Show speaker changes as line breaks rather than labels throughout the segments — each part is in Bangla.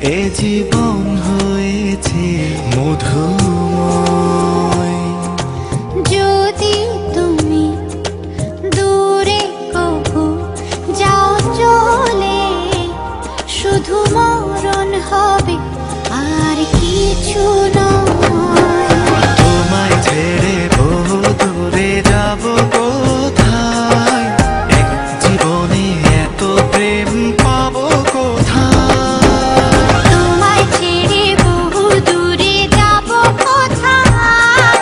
এ জীবন হয়েছে মধুময়।
যদি তুমি দূরে কবু যাও চলে, শুধু মরণ হবে আর কিছু নয়।
তোমায় ছেড়ে বহু দূরে যাব কোথায়, এক জীবনে এত প্রেম পাবো কোথায়।
তোমায় ছেড়ে বহু দূরে যাব কোথায়,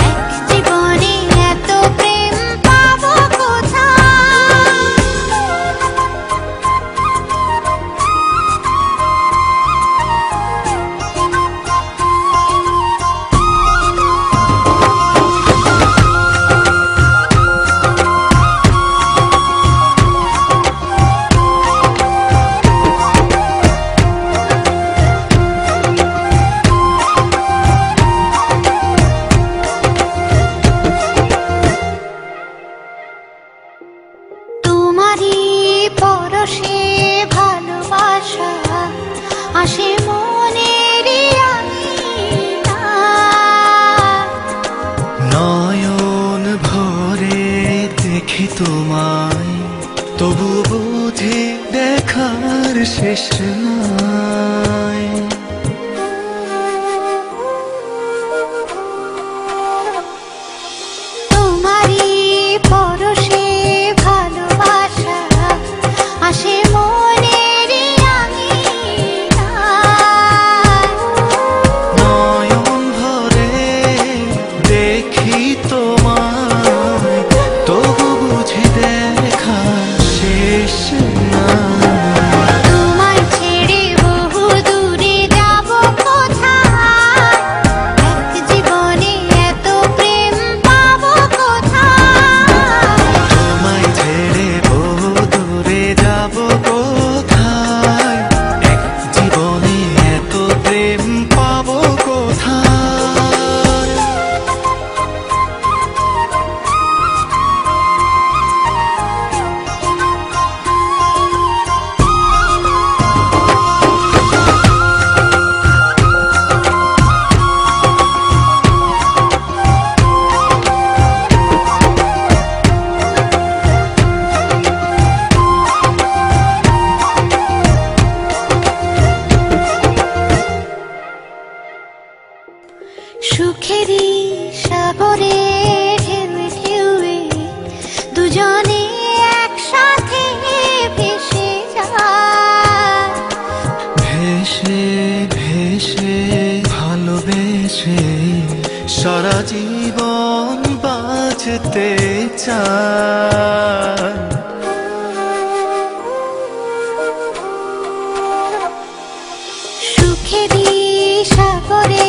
এক জীবনে এত প্রেম পাবো কোথায়। তোমারই পরশে ভালোবাসা আসে মনের
নয়ন ভরে দেখি তোমায়, তবু বুঝি দেখার শেষ নাই।
তোমারই পরশে ভালোবাসা আসে মনের
নয়ন ভরে দেখি তোমায়, তবু বুঝি দেখার শেষ নাই।
তোমায় ছেড়ে বহু দূরে যাব কোথায়, এক জীবনে এত প্রেম পাবো কোথায়।
তোমায় ছেড়ে বহু দূরে যাব কোথায়, এক জীবনে এত প্রেম পাবো কোথায়।
সুখেরই সাগরে ঢেউয়ে ঢেউয়ে দুজনে একসাথে ভেসে যায়।
ভেসে ভেসে ভালোবেসে সারা জীবন বাঁচতে চায়।
সুখেরই সাগরে